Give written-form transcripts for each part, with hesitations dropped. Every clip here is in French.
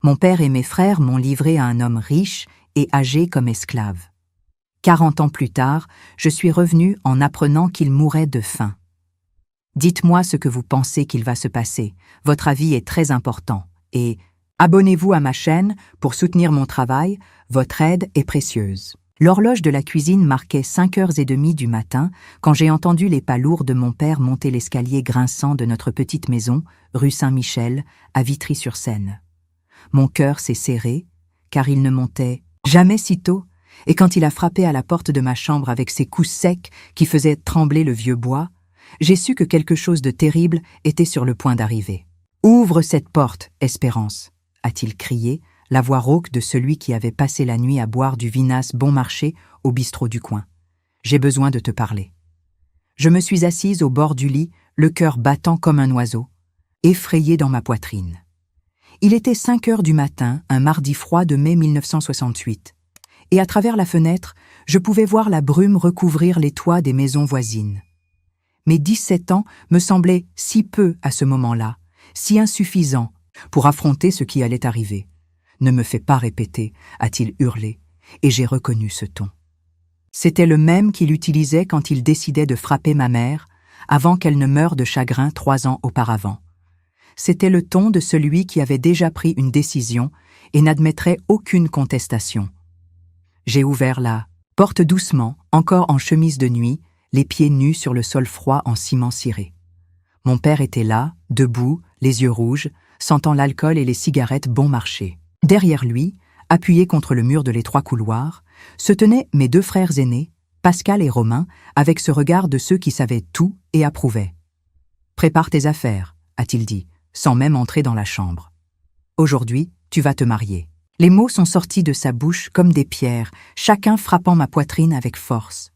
Mon père et mes frères m'ont livré à un homme riche et âgé comme esclave. 40 ans plus tard, je suis revenu en apprenant qu'il mourait de faim. Dites-moi ce que vous pensez qu'il va se passer. Votre avis est très important. Et abonnez-vous à ma chaîne pour soutenir mon travail. Votre aide est précieuse. L'horloge de la cuisine marquait 5h30 du matin quand j'ai entendu les pas lourds de mon père monter l'escalier grinçant de notre petite maison, rue Saint-Michel, à Vitry-sur-Seine. Mon cœur s'est serré, car il ne montait jamais si tôt, et quand il a frappé à la porte de ma chambre avec ses coups secs qui faisaient trembler le vieux bois, j'ai su que quelque chose de terrible était sur le point d'arriver. « Ouvre cette porte, Espérance !» a-t-il crié, la voix rauque de celui qui avait passé la nuit à boire du vinasse bon marché au bistrot du coin. « J'ai besoin de te parler. » Je me suis assise au bord du lit, le cœur battant comme un oiseau, effrayé dans ma poitrine. Il était 5h du matin, un mardi froid de mai 1968, et à travers la fenêtre, je pouvais voir la brume recouvrir les toits des maisons voisines. Mes 17 ans me semblaient si peu à ce moment-là, si insuffisants pour affronter ce qui allait arriver. « Ne me fais pas répéter », a-t-il hurlé, et j'ai reconnu ce ton. C'était le même qu'il utilisait quand il décidait de frapper ma mère, avant qu'elle ne meure de chagrin 3 ans auparavant. C'était le ton de celui qui avait déjà pris une décision et n'admettrait aucune contestation. J'ai ouvert la porte doucement, encore en chemise de nuit, les pieds nus sur le sol froid en ciment ciré. Mon père était là, debout, les yeux rouges, sentant l'alcool et les cigarettes bon marché. Derrière lui, appuyés contre le mur de l'étroit couloir, se tenaient mes 2 frères aînés, Pascal et Romain, avec ce regard de ceux qui savaient tout et approuvaient. « Prépare tes affaires », a-t-il dit, sans même entrer dans la chambre. « Aujourd'hui, tu vas te marier. » Les mots sont sortis de sa bouche comme des pierres, chacun frappant ma poitrine avec force.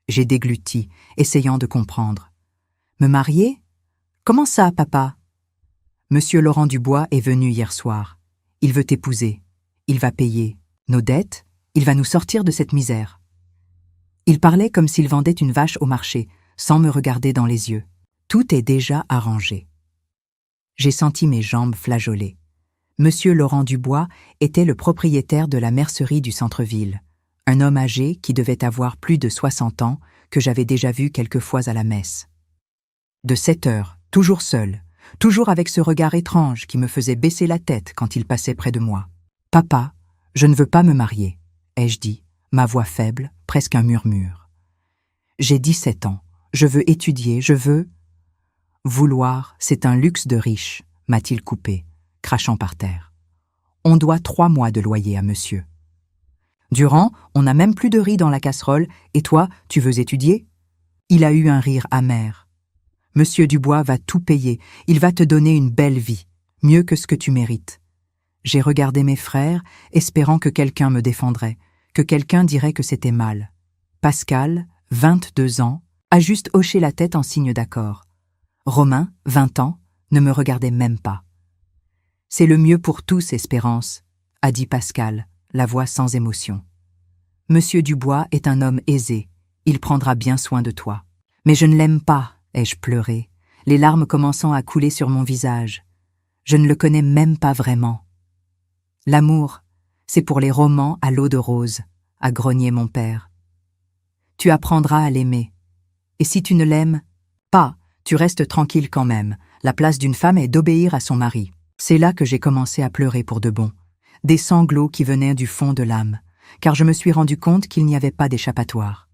J'ai dégluti, essayant de comprendre. « Me marier ? Comment ça, papa ? » « Monsieur Laurent Dubois est venu hier soir. Il veut t'épouser. Il va payer nos dettes. Il va nous sortir de cette misère. » Il parlait comme s'il vendait une vache au marché, sans me regarder dans les yeux. Tout est déjà arrangé. J'ai senti mes jambes flageoler. Monsieur Laurent Dubois était le propriétaire de la mercerie du centre-ville, un homme âgé qui devait avoir plus de 60 ans, que j'avais déjà vu quelques fois à la messe. De 7 heures, toujours seul, toujours avec ce regard étrange qui me faisait baisser la tête quand il passait près de moi. « Papa, je ne veux pas me marier », ai-je dit, ma voix faible, presque un murmure. « J'ai 17 ans, je veux étudier, je veux… » « Vouloir, c'est un luxe de riche », m'a-t-il coupé, crachant par terre. « On doit 3 mois de loyer à monsieur. »« Durand, on n'a même plus de riz dans la casserole, et toi, tu veux étudier ?» Il a eu un rire amer. « Monsieur Dubois va tout payer, il va te donner une belle vie, mieux que ce que tu mérites. » J'ai regardé mes frères, espérant que quelqu'un me défendrait, que quelqu'un dirait que c'était mal. Pascal, 22 ans, a juste hoché la tête en signe d'accord. Romain, 20 ans, ne me regardait même pas. « C'est le mieux pour tous, Espérance », a dit Pascal, la voix sans émotion. « Monsieur Dubois est un homme aisé, il prendra bien soin de toi. »« Mais je ne l'aime pas », ai-je pleuré, les larmes commençant à couler sur mon visage. « Je ne le connais même pas vraiment. »« L'amour, c'est pour les romans à l'eau de rose », a grogné mon père. « Tu apprendras à l'aimer. Et si tu ne l'aimes pas, tu restes tranquille quand même. La place d'une femme est d'obéir à son mari. » C'est là que j'ai commencé à pleurer pour de bon. Des sanglots qui venaient du fond de l'âme, car je me suis rendu compte qu'il n'y avait pas d'échappatoire.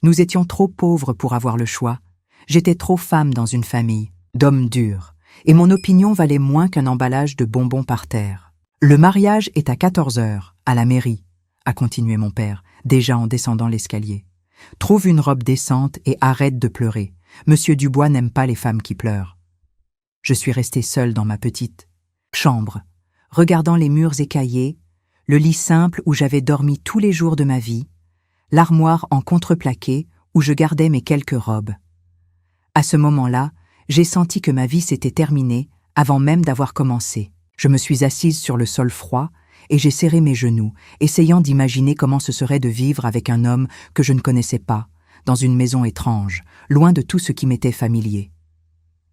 Nous étions trop pauvres pour avoir le choix. J'étais trop femme dans une famille, d'hommes durs, et mon opinion valait moins qu'un emballage de bonbons par terre. « Le mariage est à 14h, à la mairie », a continué mon père, déjà en descendant l'escalier. « Trouve une robe décente et arrête de pleurer. Monsieur Dubois n'aime pas les femmes qui pleurent. » Je suis restée seule dans ma petite chambre, regardant les murs écaillés, le lit simple où j'avais dormi tous les jours de ma vie, l'armoire en contreplaqué où je gardais mes quelques robes. À ce moment-là, j'ai senti que ma vie s'était terminée avant même d'avoir commencé. Je me suis assise sur le sol froid et j'ai serré mes genoux, essayant d'imaginer comment ce serait de vivre avec un homme que je ne connaissais pas, dans une maison étrange, loin de tout ce qui m'était familier.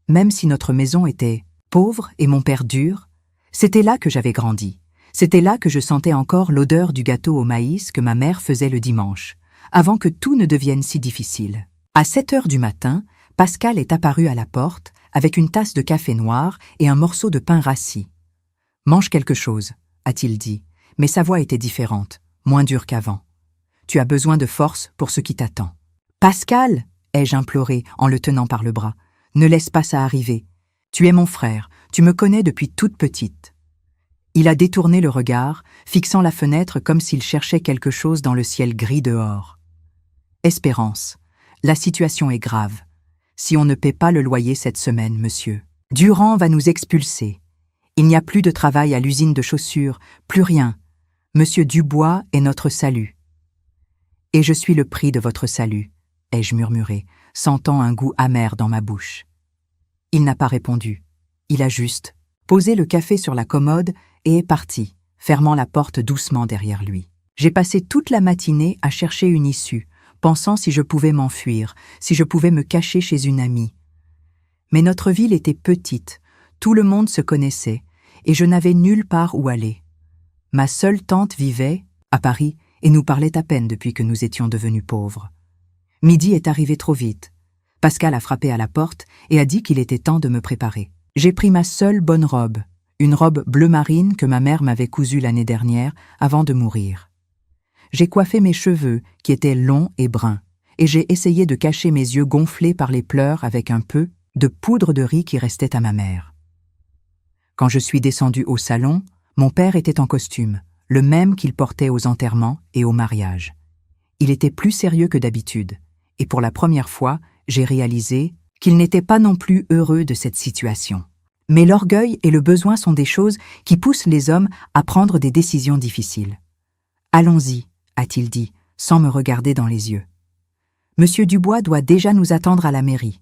Même si notre maison était pauvre et mon père dur, C'était là que j'avais grandi. C'était là que je sentais encore l'odeur du gâteau au maïs que ma mère faisait le dimanche, avant que tout ne devienne si difficile. À 7 heures du matin, Pascal est apparu à la porte avec une tasse de café noir et un morceau de pain rassis. « Mange quelque chose », a-t-il dit, mais sa voix était différente, moins dure qu'avant. « Tu as besoin de force pour ce qui t'attend. »« Pascal !» ai-je imploré en le tenant par le bras. « Ne laisse pas ça arriver. Tu es mon frère, tu me connais depuis toute petite. » Il a détourné le regard, fixant la fenêtre comme s'il cherchait quelque chose dans le ciel gris dehors. « Espérance, la situation est grave. Si on ne paie pas le loyer cette semaine, monsieur, Durand va nous expulser. Il n'y a plus de travail à l'usine de chaussures, plus rien. Monsieur Dubois est notre salut. »« Et je suis le prix de votre salut, » ai-je murmuré, sentant un goût amer dans ma bouche. Il n'a pas répondu. Il a juste posé le café sur la commode et est parti, fermant la porte doucement derrière lui. J'ai passé toute la matinée à chercher une issue, pensant si je pouvais m'enfuir, si je pouvais me cacher chez une amie. Mais notre ville était petite, tout le monde se connaissait, et je n'avais nulle part où aller. Ma seule tante vivait, à Paris, et nous parlait à peine depuis que nous étions devenus pauvres. Midi est arrivé trop vite. Pascal a frappé à la porte et a dit qu'il était temps de me préparer. J'ai pris ma seule bonne robe, une robe bleu marine que ma mère m'avait cousue l'année dernière avant de mourir. J'ai coiffé mes cheveux, qui étaient longs et bruns, et j'ai essayé de cacher mes yeux gonflés par les pleurs avec un peu de poudre de riz qui restait à ma mère. Quand je suis descendue au salon, mon père était en costume, le même qu'il portait aux enterrements et aux mariages. Il était plus sérieux que d'habitude, et pour la première fois, j'ai réalisé qu'il n'était pas non plus heureux de cette situation. Mais l'orgueil et le besoin sont des choses qui poussent les hommes à prendre des décisions difficiles. « Allons-y », a-t-il dit, sans me regarder dans les yeux. « Monsieur Dubois doit déjà nous attendre à la mairie. »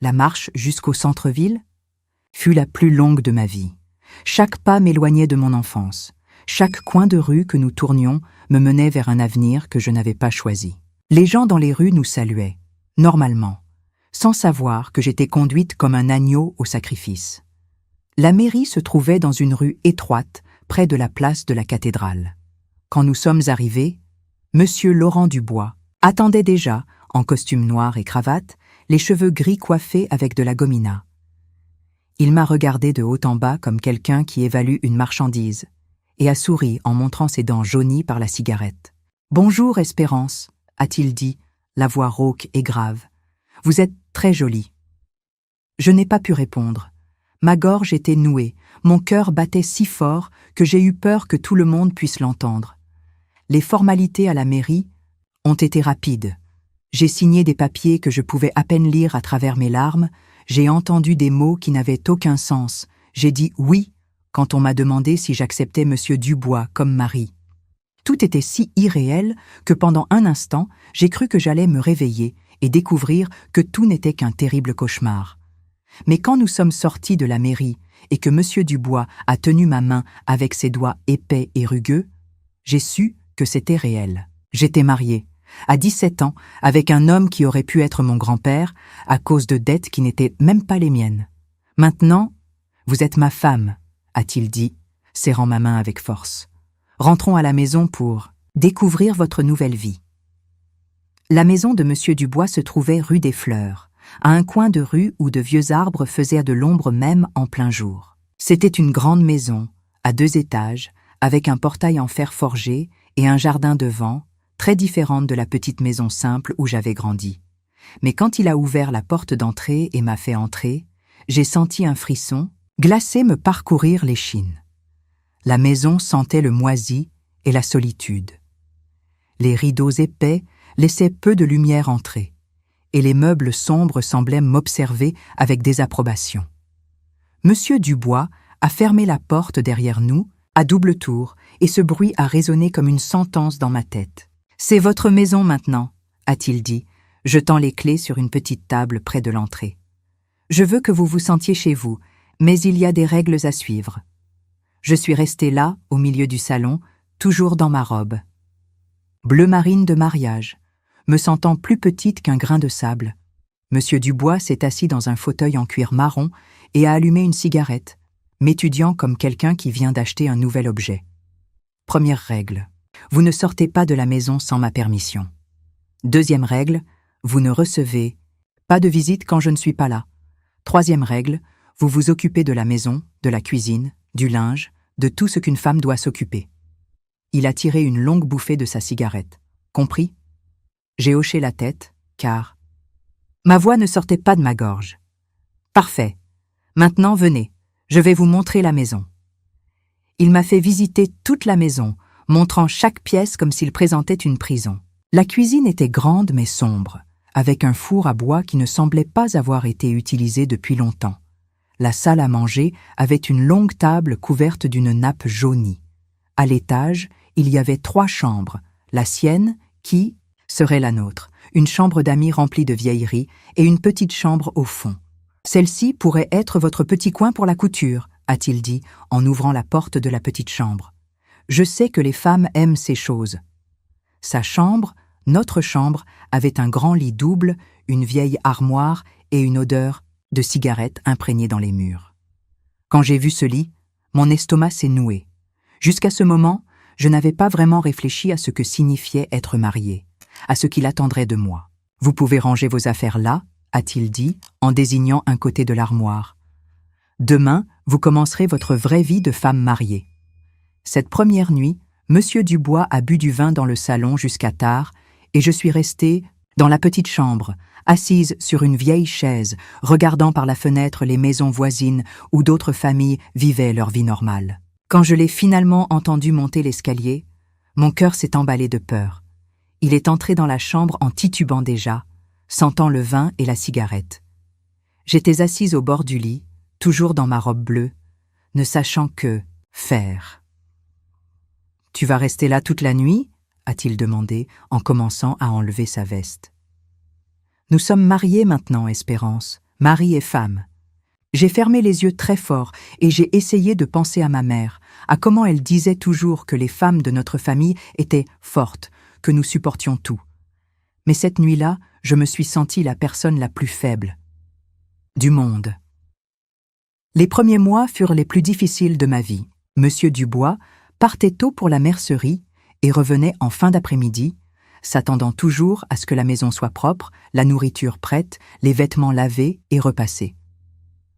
La marche jusqu'au centre-ville fut la plus longue de ma vie. Chaque pas m'éloignait de mon enfance. Chaque coin de rue que nous tournions me menait vers un avenir que je n'avais pas choisi. Les gens dans les rues nous saluaient, normalement, sans savoir que j'étais conduite comme un agneau au sacrifice. La mairie se trouvait dans une rue étroite, près de la place de la cathédrale. Quand nous sommes arrivés, Monsieur Laurent Dubois attendait déjà, en costume noir et cravate, les cheveux gris coiffés avec de la gomina. Il m'a regardé de haut en bas comme quelqu'un qui évalue une marchandise, et a souri en montrant ses dents jaunies par la cigarette. « Bonjour, Espérance », a-t-il dit, la voix rauque et grave. « Vous êtes très jolie. » Je n'ai pas pu répondre. Ma gorge était nouée, mon cœur battait si fort que j'ai eu peur que tout le monde puisse l'entendre. Les formalités à la mairie ont été rapides. J'ai signé des papiers que je pouvais à peine lire à travers mes larmes, j'ai entendu des mots qui n'avaient aucun sens, j'ai dit « oui » quand on m'a demandé si j'acceptais Monsieur Dubois comme mari. Tout était si irréel que pendant un instant, j'ai cru que j'allais me réveiller et découvrir que tout n'était qu'un terrible cauchemar. Mais quand nous sommes sortis de la mairie et que Monsieur Dubois a tenu ma main avec ses doigts épais et rugueux, j'ai su que c'était réel. J'étais mariée, à 17 ans, avec un homme qui aurait pu être mon grand-père à cause de dettes qui n'étaient même pas les miennes. Maintenant, vous êtes ma femme, a-t-il dit, serrant ma main avec force. Rentrons à la maison pour découvrir votre nouvelle vie. La maison de Monsieur Dubois se trouvait rue des Fleurs, à un coin de rue où de vieux arbres faisaient de l'ombre même en plein jour. C'était une grande maison, à 2 étages, avec un portail en fer forgé et un jardin devant, très différente de la petite maison simple où j'avais grandi. Mais quand il a ouvert la porte d'entrée et m'a fait entrer, j'ai senti un frisson glacé me parcourir l'échine. La maison sentait le moisi et la solitude. Les rideaux épais laissaient peu de lumière entrer, et les meubles sombres semblaient m'observer avec désapprobation. Monsieur Dubois a fermé la porte derrière nous, à double tour, et ce bruit a résonné comme une sentence dans ma tête. « C'est votre maison maintenant », a-t-il dit, jetant les clés sur une petite table près de l'entrée. « Je veux que vous vous sentiez chez vous, mais il y a des règles à suivre. » Je suis restée là, au milieu du salon, toujours dans ma robe. Bleu marine de mariage, me sentant plus petite qu'un grain de sable. Monsieur Dubois s'est assis dans un fauteuil en cuir marron et a allumé une cigarette, m'étudiant comme quelqu'un qui vient d'acheter un nouvel objet. Première règle, vous ne sortez pas de la maison sans ma permission. Deuxième règle, vous ne recevez pas de visite quand je ne suis pas là. Troisième règle, vous vous occupez de la maison, de la cuisine, du linge, de tout ce qu'une femme doit s'occuper. Il a tiré une longue bouffée de sa cigarette. Compris? J'ai hoché la tête, car ma voix ne sortait pas de ma gorge. Parfait. Maintenant, venez. Je vais vous montrer la maison. Il m'a fait visiter toute la maison, montrant chaque pièce comme s'il présentait une prison. La cuisine était grande mais sombre, avec un four à bois qui ne semblait pas avoir été utilisé depuis longtemps. La salle à manger avait une longue table couverte d'une nappe jaunie. À l'étage, il y avait 3 chambres, la sienne, qui serait la nôtre, une chambre d'amis remplie de vieilleries et une petite chambre au fond. Celle-ci pourrait être votre petit coin pour la couture, a-t-il dit en ouvrant la porte de la petite chambre. Je sais que les femmes aiment ces choses. Sa chambre, notre chambre, avait un grand lit double, une vieille armoire et une odeur de cigarette imprégnée dans les murs. Quand j'ai vu ce lit, mon estomac s'est noué. Jusqu'à ce moment, je n'avais pas vraiment réfléchi à ce que signifiait être marié, à ce qu'il attendrait de moi. « Vous pouvez ranger vos affaires là », a-t-il dit, en désignant un côté de l'armoire. « Demain, vous commencerez votre vraie vie de femme mariée. » Cette première nuit, Monsieur Dubois a bu du vin dans le salon jusqu'à tard, et je suis restée dans la petite chambre, assise sur une vieille chaise, regardant par la fenêtre les maisons voisines où d'autres familles vivaient leur vie normale. Quand je l'ai finalement entendu monter l'escalier, mon cœur s'est emballé de peur. Il est entré dans la chambre en titubant déjà, sentant le vin et la cigarette. J'étais assise au bord du lit, toujours dans ma robe bleue, ne sachant que faire. « Tu vas rester là toute la nuit ?» a-t-il demandé en commençant à enlever sa veste. « Nous sommes mariés maintenant, Espérance, mari et femme. » J'ai fermé les yeux très fort et j'ai essayé de penser à ma mère, à comment elle disait toujours que les femmes de notre famille étaient fortes, que nous supportions tout. Mais cette nuit-là, je me suis sentie la personne la plus faible du monde. Les premiers mois furent les plus difficiles de ma vie. Monsieur Dubois partait tôt pour la mercerie et revenait en fin d'après-midi, s'attendant toujours à ce que la maison soit propre, la nourriture prête, les vêtements lavés et repassés.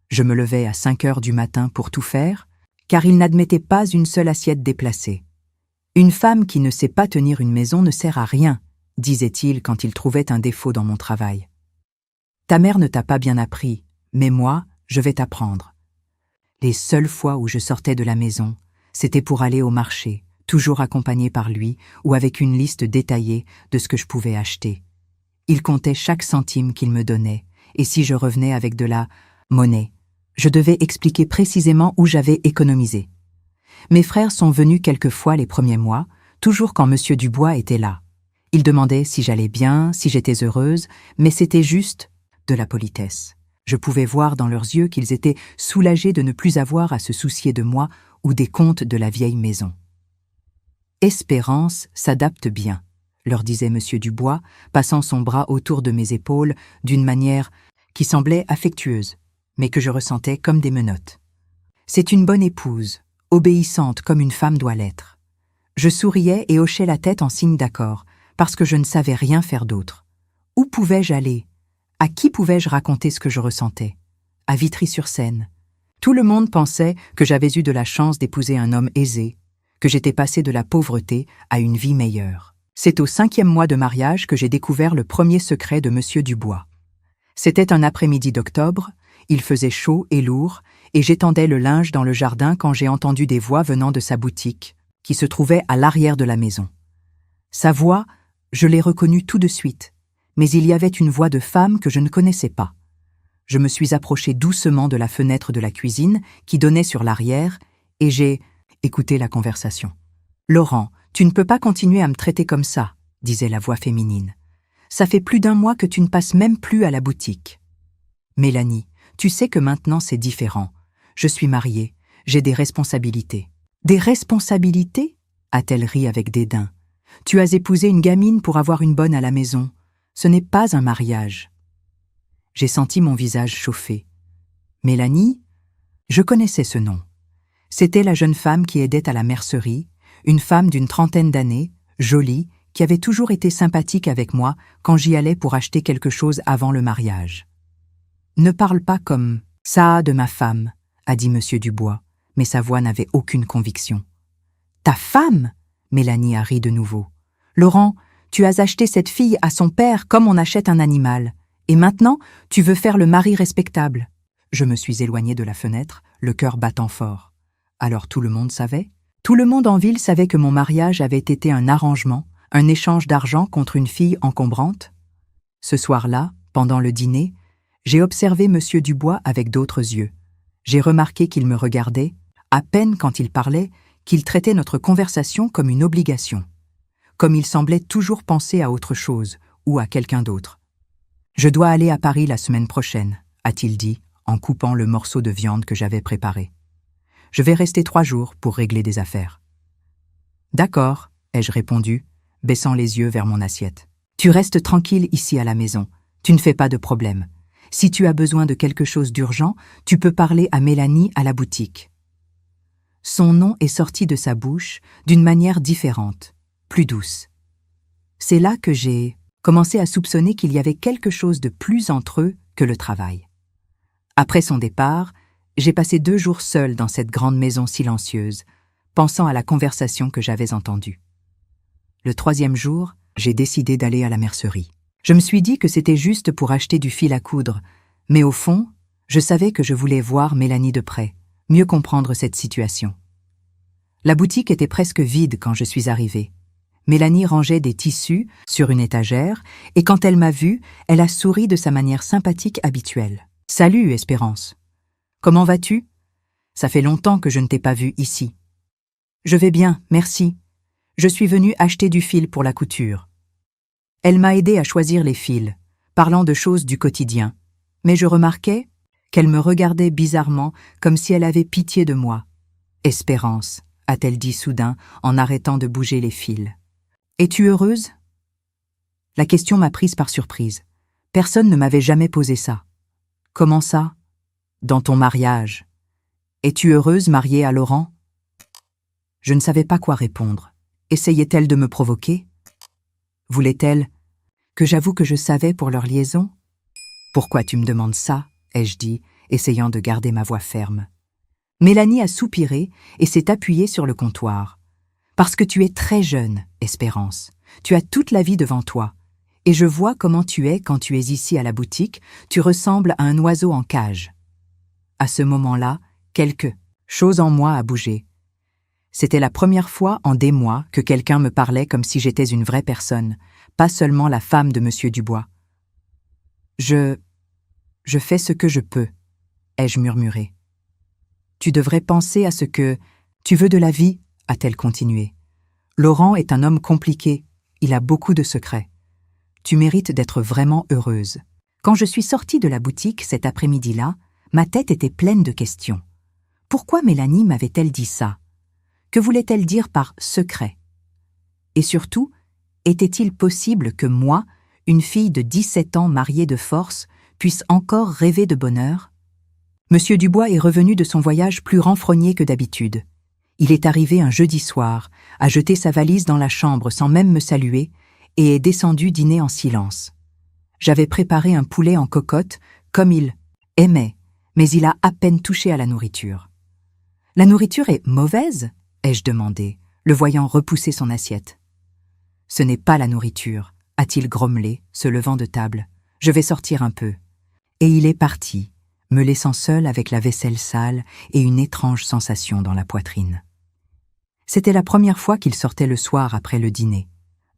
Je me levais à 5 heures du matin pour tout faire, car il n'admettait pas une seule assiette déplacée. « Une femme qui ne sait pas tenir une maison ne sert à rien », disait-il quand il trouvait un défaut dans mon travail. « Ta mère ne t'a pas bien appris, mais moi, je vais t'apprendre. » Les seules fois où je sortais de la maison, c'était pour aller au marché, toujours accompagnée par lui ou avec une liste détaillée de ce que je pouvais acheter. Il comptait chaque centime qu'il me donnait, et si je revenais avec de la monnaie, je devais expliquer précisément où j'avais économisé. Mes frères sont venus quelquefois les premiers mois, toujours quand Monsieur Dubois était là. Ils demandaient si j'allais bien, si j'étais heureuse, mais c'était juste de la politesse. Je pouvais voir dans leurs yeux qu'ils étaient soulagés de ne plus avoir à se soucier de moi ou des comptes de la vieille maison. « Espérance s'adapte bien », leur disait Monsieur Dubois, passant son bras autour de mes épaules d'une manière qui semblait affectueuse, mais que je ressentais comme des menottes. « C'est une bonne épouse, obéissante comme une femme doit l'être. » Je souriais et hochais la tête en signe d'accord, parce que je ne savais rien faire d'autre. Où pouvais-je aller? À qui pouvais-je raconter ce que je ressentais? À Vitry-sur-Seine. Tout le monde pensait que j'avais eu de la chance d'épouser un homme aisé, que j'étais passée de la pauvreté à une vie meilleure. C'est au 5e mois de mariage que j'ai découvert le premier secret de Monsieur Dubois. C'était un après-midi d'octobre, il faisait chaud et lourd, et j'étendais le linge dans le jardin quand j'ai entendu des voix venant de sa boutique, qui se trouvait à l'arrière de la maison. Sa voix, je l'ai reconnue tout de suite, mais il y avait une voix de femme que je ne connaissais pas. Je me suis approchée doucement de la fenêtre de la cuisine qui donnait sur l'arrière, et j'ai écouté la conversation. « Laurent, tu ne peux pas continuer à me traiter comme ça, » disait la voix féminine. « Ça fait plus d'1 mois que tu ne passes même plus à la boutique. »« Mélanie, tu sais que maintenant c'est différent. Je suis mariée, j'ai des responsabilités. »« Des responsabilités ?» a-t-elle ri avec dédain. « Tu as épousé une gamine pour avoir une bonne à la maison. Ce n'est pas un mariage. » J'ai senti mon visage chauffer. « Mélanie ?» Je connaissais ce nom. C'était la jeune femme qui aidait à la mercerie, une femme d'une trentaine d'années, jolie, qui avait toujours été sympathique avec moi quand j'y allais pour acheter quelque chose avant le mariage. « Ne parle pas comme ça de ma femme », a dit M. Dubois, mais sa voix n'avait aucune conviction. « Ta femme ?» Mélanie a ri de nouveau. « Laurent, tu as acheté cette fille à son père comme on achète un animal. Et maintenant, tu veux faire le mari respectable. » Je me suis éloignée de la fenêtre, le cœur battant fort. Alors tout le monde savait? Tout le monde en ville savait que mon mariage avait été un arrangement, un échange d'argent contre une fille encombrante? Ce soir-là, pendant le dîner, j'ai observé M. Dubois avec d'autres yeux. J'ai remarqué qu'il me regardait, à peine quand il parlait, qu'il traitait notre conversation comme une obligation. Comme il semblait toujours penser à autre chose, ou à quelqu'un d'autre. « Je dois aller à Paris la semaine prochaine », a-t-il dit, en coupant le morceau de viande que j'avais préparé. « Je vais rester 3 jours pour régler des affaires. »« D'accord », ai-je répondu, baissant les yeux vers mon assiette. « Tu restes tranquille ici à la maison, tu ne fais pas de problème. Si tu as besoin de quelque chose d'urgent, tu peux parler à Mélanie à la boutique. » Son nom est sorti de sa bouche d'une manière différente, plus douce. C'est là que j'ai commencé à soupçonner qu'il y avait quelque chose de plus entre eux que le travail. Après son départ, j'ai passé 2 jours seul dans cette grande maison silencieuse, pensant à la conversation que j'avais entendue. Le 3e jour, j'ai décidé d'aller à la mercerie. Je me suis dit que c'était juste pour acheter du fil à coudre, mais au fond, je savais que je voulais voir Mélanie de près, mieux comprendre cette situation. La boutique était presque vide quand je suis arrivée. Mélanie rangeait des tissus sur une étagère, et quand elle m'a vue, elle a souri de sa manière sympathique habituelle. « Salut, Espérance. Comment vas-tu? Ça fait longtemps que je ne t'ai pas vue ici. »« Je vais bien, merci. Je suis venue acheter du fil pour la couture. » Elle m'a aidé à choisir les fils, parlant de choses du quotidien, mais je remarquais qu'elle me regardait bizarrement comme si elle avait pitié de moi. « Espérance, » a-t-elle dit soudain en arrêtant de bouger les fils. « Es-tu heureuse ?» La question m'a prise par surprise. Personne ne m'avait jamais posé ça. « Comment ça ? Dans ton mariage. Es-tu heureuse mariée à Laurent ?» Je ne savais pas quoi répondre. Essayait-elle de me provoquer? Voulait-elle que j'avoue que je savais pour leur liaison? « Pourquoi tu me demandes ça ?» ai-je dit, essayant de garder ma voix ferme. Mélanie a soupiré et s'est appuyée sur le comptoir. « Parce que tu es très jeune, Espérance. Tu as toute la vie devant toi. Et je vois comment tu es quand tu es ici à la boutique, tu ressembles à un oiseau en cage. » À ce moment-là, quelque chose en moi a bougé. C'était la première fois en des mois que quelqu'un me parlait comme si j'étais une vraie personne, pas seulement la femme de M. Dubois. « Je fais ce que je peux, » ai-je murmuré. « Tu devrais penser à ce que tu veux de la vie, » a-t-elle continué. « Laurent est un homme compliqué, il a beaucoup de secrets. Tu mérites d'être vraiment heureuse. » Quand je suis sortie de la boutique cet après-midi-là, ma tête était pleine de questions. Pourquoi Mélanie m'avait-elle dit ça? Que voulait-elle dire par « secret » ? Et surtout, était-il possible que moi, une fille de 17 ans mariée de force, puisse encore rêver de bonheur? Monsieur Dubois est revenu de son voyage plus renfrogné que d'habitude. Il est arrivé un jeudi soir, a jeté sa valise dans la chambre sans même me saluer et est descendu dîner en silence. J'avais préparé un poulet en cocotte, comme il aimait, mais il a à peine touché à la nourriture. « La nourriture est mauvaise ?» ai-je demandé, le voyant repousser son assiette. « Ce n'est pas la nourriture », a-t-il grommelé, se levant de table. « Je vais sortir un peu. » Et il est parti, me laissant seul avec la vaisselle sale et une étrange sensation dans la poitrine. C'était la première fois qu'il sortait le soir après le dîner.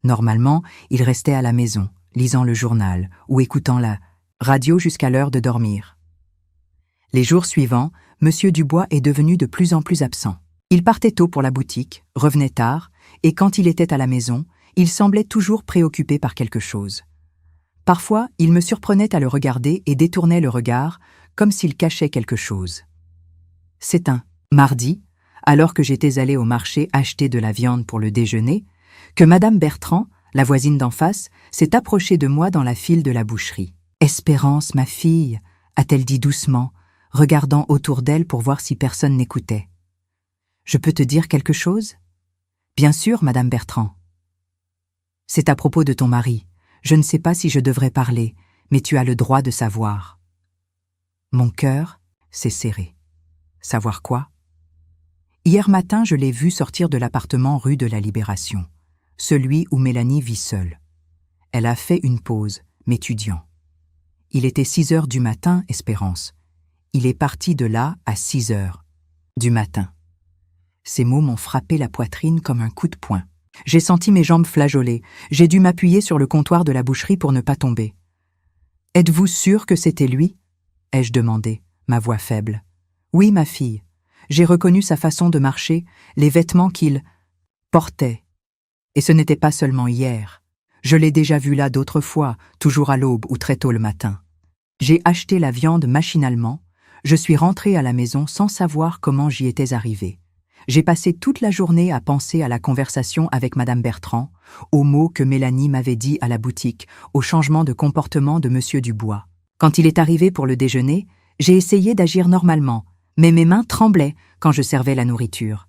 Normalement, il restait à la maison, lisant le journal ou écoutant la radio jusqu'à l'heure de dormir. Les jours suivants, M. Dubois est devenu de plus en plus absent. Il partait tôt pour la boutique, revenait tard, et quand il était à la maison, il semblait toujours préoccupé par quelque chose. Parfois, il me surprenait à le regarder et détournait le regard, comme s'il cachait quelque chose. C'est un mardi, alors que j'étais allée au marché acheter de la viande pour le déjeuner, que Madame Bertrand, la voisine d'en face, s'est approchée de moi dans la file de la boucherie. « Espérance, ma fille » a-t-elle dit doucement, regardant autour d'elle pour voir si personne n'écoutait. Je peux te dire quelque chose? Bien sûr, Madame Bertrand. C'est à propos de ton mari. Je ne sais pas si je devrais parler, mais tu as le droit de savoir. Mon cœur s'est serré. Savoir quoi? Hier matin, je l'ai vu sortir de l'appartement rue de la Libération, celui où Mélanie vit seule. Elle a fait une pause, m'étudiant. Il était 6 heures du matin, Espérance. Il est parti de là à 6 heures du matin. Ces mots m'ont frappé la poitrine comme un coup de poing. J'ai senti mes jambes flageoler. J'ai dû m'appuyer sur le comptoir de la boucherie pour ne pas tomber. « Êtes-vous sûre que c'était lui ?» ai-je demandé, ma voix faible. « Oui, ma fille. J'ai reconnu sa façon de marcher, les vêtements qu'il portait. Et ce n'était pas seulement hier. Je l'ai déjà vu là d'autres fois, toujours à l'aube ou très tôt le matin. J'ai acheté la viande machinalement. Je suis rentrée à la maison sans savoir comment j'y étais arrivée. J'ai passé toute la journée à penser à la conversation avec Madame Bertrand, aux mots que Mélanie m'avait dit à la boutique, au changement de comportement de Monsieur Dubois. Quand il est arrivé pour le déjeuner, j'ai essayé d'agir normalement, mais mes mains tremblaient quand je servais la nourriture.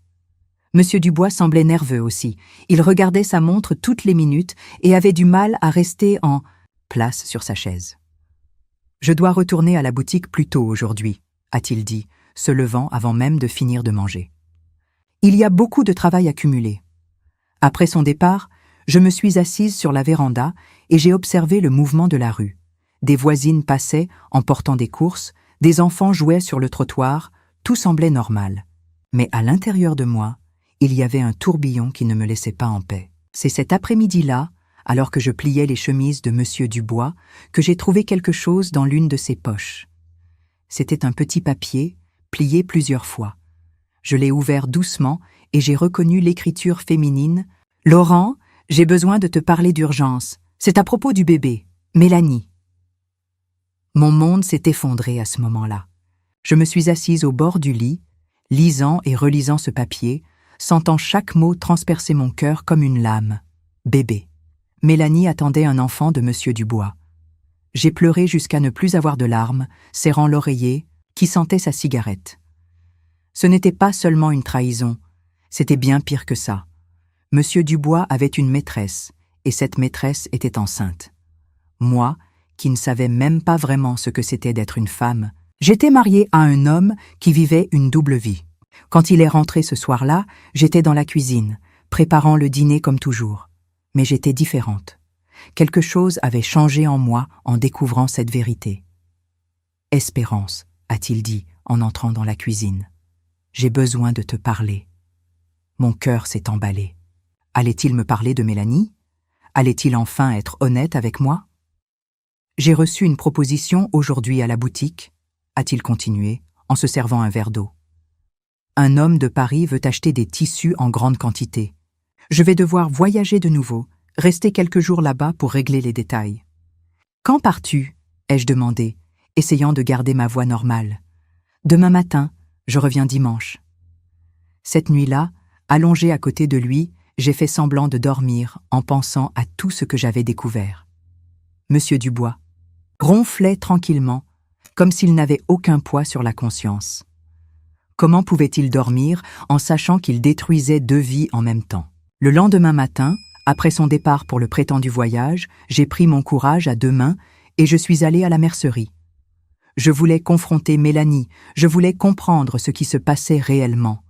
Monsieur Dubois semblait nerveux aussi. Il regardait sa montre toutes les minutes et avait du mal à rester en place sur sa chaise. « Je dois retourner à la boutique plus tôt aujourd'hui », a-t-il dit, se levant avant même de finir de manger. Il y a beaucoup de travail accumulé. Après son départ, je me suis assise sur la véranda et j'ai observé le mouvement de la rue. Des voisines passaient en portant des courses, des enfants jouaient sur le trottoir, tout semblait normal. Mais à l'intérieur de moi, il y avait un tourbillon qui ne me laissait pas en paix. C'est cet après-midi-là, alors que je pliais les chemises de Monsieur Dubois, que j'ai trouvé quelque chose dans l'une de ses poches. C'était un petit papier, plié plusieurs fois. Je l'ai ouvert doucement et j'ai reconnu l'écriture féminine. « Laurent, j'ai besoin de te parler d'urgence. C'est à propos du bébé. Mélanie. » Mon monde s'est effondré à ce moment-là. Je me suis assise au bord du lit, lisant et relisant ce papier, sentant chaque mot transpercer mon cœur comme une lame. Bébé. Mélanie attendait un enfant de Monsieur Dubois. J'ai pleuré jusqu'à ne plus avoir de larmes, serrant l'oreiller, qui sentait sa cigarette. Ce n'était pas seulement une trahison, c'était bien pire que ça. Monsieur Dubois avait une maîtresse, et cette maîtresse était enceinte. Moi, qui ne savais même pas vraiment ce que c'était d'être une femme, j'étais mariée à un homme qui vivait une double vie. Quand il est rentré ce soir-là, j'étais dans la cuisine, préparant le dîner comme toujours. Mais j'étais différente. Quelque chose avait changé en moi en découvrant cette vérité. « Espérance », a-t-il dit en entrant dans la cuisine. « J'ai besoin de te parler. » Mon cœur s'est emballé. Allait-il me parler de Mélanie? Allait-il enfin être honnête avec moi? « J'ai reçu une proposition aujourd'hui à la boutique, » a-t-il continué, en se servant un verre d'eau. « Un homme de Paris veut acheter des tissus en grande quantité. Je vais devoir voyager de nouveau, rester quelques jours là-bas pour régler les détails. »« Quand pars-tu » ai-je demandé, essayant de garder ma voix normale. « Demain matin, je reviens dimanche. » Cette nuit-là, allongée à côté de lui, j'ai fait semblant de dormir en pensant à tout ce que j'avais découvert. Monsieur Dubois ronflait tranquillement, comme s'il n'avait aucun poids sur la conscience. Comment pouvait-il dormir en sachant qu'il détruisait 2 vies en même temps? Le lendemain matin, après son départ pour le prétendu voyage, j'ai pris mon courage à 2 mains et je suis allée à la mercerie. Je voulais confronter Mélanie, je voulais comprendre ce qui se passait réellement.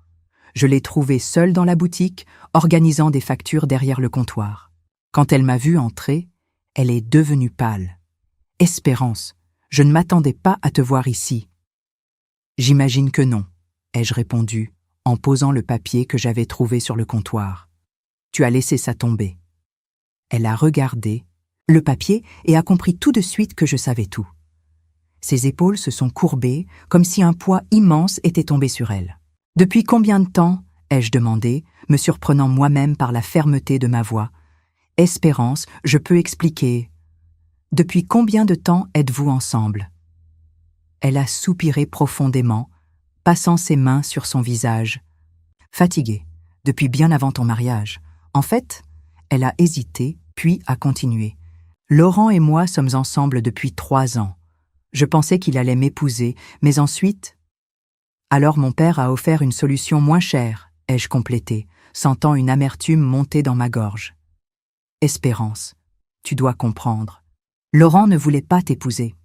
Je l'ai trouvée seule dans la boutique, organisant des factures derrière le comptoir. Quand elle m'a vue entrer, elle est devenue pâle. « Espérance, je ne m'attendais pas à te voir ici. »« J'imagine que non, » ai-je répondu, en posant le papier que j'avais trouvé sur le comptoir. « Tu as laissé ça tomber. » Elle a regardé le papier et a compris tout de suite que je savais tout. Ses épaules se sont courbées, comme si un poids immense était tombé sur elle. « Depuis combien de temps ?» ai-je demandé, me surprenant moi-même par la fermeté de ma voix. « Espérance, je peux expliquer. » « Depuis combien de temps êtes-vous ensemble ?» Elle a soupiré profondément, passant ses mains sur son visage. « Fatiguée, depuis bien avant ton mariage. En fait, elle a hésité, puis a continué. Laurent et moi sommes ensemble depuis 3 ans. Je pensais qu'il allait m'épouser, mais ensuite... Alors mon père a offert une solution moins chère, ai-je complété, sentant une amertume monter dans ma gorge. Espérance, tu dois comprendre. Laurent ne voulait pas t'épouser.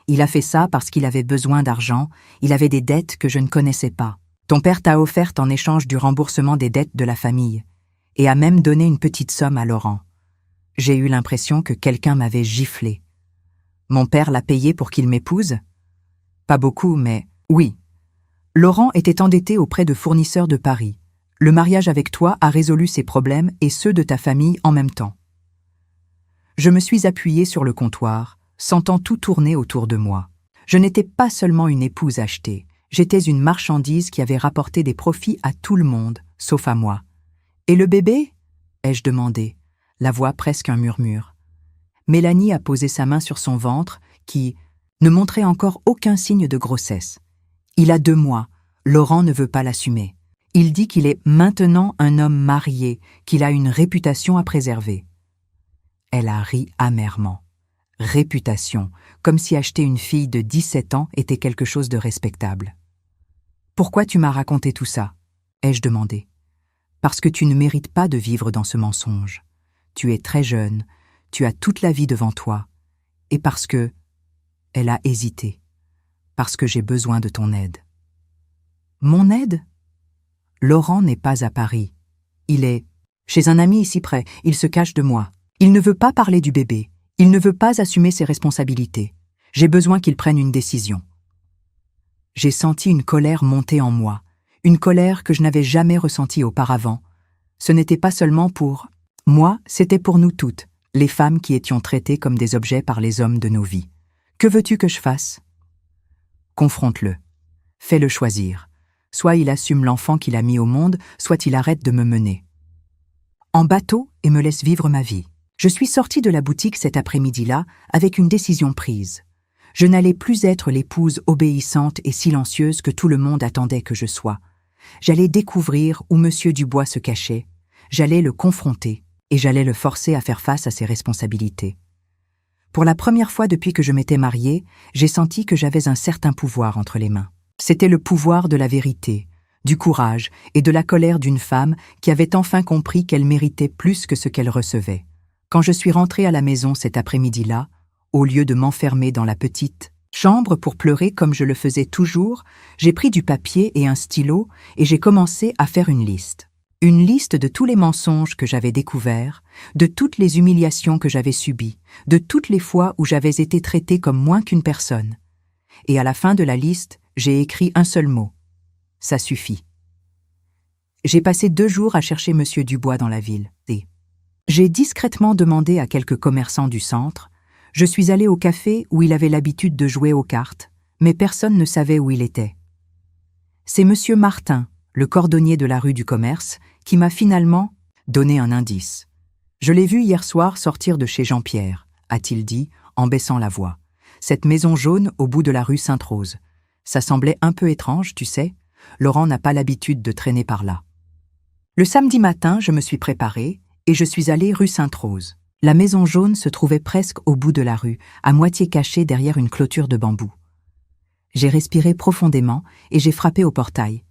Il a fait ça parce qu'il avait besoin d'argent, il avait des dettes que je ne connaissais pas. Ton père t'a offertes en échange du remboursement des dettes de la famille, et a même donné une petite somme à Laurent. J'ai eu l'impression que quelqu'un m'avait giflé. Mon père l'a payé pour qu'il m'épouse? Pas beaucoup, mais oui. Laurent était endetté auprès de fournisseurs de Paris. Le mariage avec toi a résolu ses problèmes et ceux de ta famille en même temps. Je me suis appuyée sur le comptoir, sentant tout tourner autour de moi. Je n'étais pas seulement une épouse achetée, j'étais une marchandise qui avait rapporté des profits à tout le monde, sauf à moi. Et le bébé? Ai-je demandé, la voix presque un murmure. Mélanie a posé sa main sur son ventre, qui ne montrait encore aucun signe de grossesse. Il a 2 mois, Laurent ne veut pas l'assumer. Il dit qu'il est maintenant un homme marié, qu'il a une réputation à préserver. Elle a ri amèrement. Réputation, comme si acheter une fille de 17 ans était quelque chose de respectable. « Pourquoi tu m'as raconté tout ça ?» ai-je demandé. « Parce que tu ne mérites pas de vivre dans ce mensonge. Tu es très jeune, tu as toute la vie devant toi. Et parce que... » Elle a hésité. « Parce que j'ai besoin de ton aide. » Mon aide? Laurent n'est pas à Paris. Il est chez un ami ici près, il se cache de moi. Il ne veut pas parler du bébé. Il ne veut pas assumer ses responsabilités. J'ai besoin qu'il prenne une décision. J'ai senti une colère monter en moi, une colère que je n'avais jamais ressentie auparavant. Ce n'était pas seulement pour moi, c'était pour nous toutes, les femmes qui étions traitées comme des objets par les hommes de nos vies. Que veux-tu que je fasse? Confronte-le. Fais-le choisir. Soit il assume l'enfant qu'il a mis au monde, soit il arrête de me mener. En bateau et me laisse vivre ma vie. Je suis sortie de la boutique cet après-midi-là avec une décision prise. Je n'allais plus être l'épouse obéissante et silencieuse que tout le monde attendait que je sois. J'allais découvrir où M. Dubois se cachait, j'allais le confronter et j'allais le forcer à faire face à ses responsabilités. Pour la première fois depuis que je m'étais mariée, j'ai senti que j'avais un certain pouvoir entre les mains. C'était le pouvoir de la vérité, du courage et de la colère d'une femme qui avait enfin compris qu'elle méritait plus que ce qu'elle recevait. Quand je suis rentrée à la maison cet après-midi-là, au lieu de m'enfermer dans la petite chambre pour pleurer comme je le faisais toujours, j'ai pris du papier et un stylo et j'ai commencé à faire une liste. Une liste de tous les mensonges que j'avais découverts, de toutes les humiliations que j'avais subies, de toutes les fois où j'avais été traitée comme moins qu'une personne. Et à la fin de la liste, j'ai écrit un seul mot. Ça suffit. J'ai passé 2 jours à chercher M. Dubois dans la ville. Et j'ai discrètement demandé à quelques commerçants du centre. Je suis allée au café où il avait l'habitude de jouer aux cartes, mais personne ne savait où il était. C'est M. Martin, le cordonnier de la rue du Commerce, qui m'a finalement donné un indice. Je l'ai vu hier soir sortir de chez Jean-Pierre, a-t-il dit, en baissant la voix. Cette maison jaune au bout de la rue Sainte-Rose. Ça semblait un peu étrange, tu sais. Laurent n'a pas l'habitude de traîner par là. Le samedi matin, je me suis préparée et je suis allée rue Sainte-Rose. La maison jaune se trouvait presque au bout de la rue, à moitié cachée derrière une clôture de bambou. J'ai respiré profondément et j'ai frappé au portail.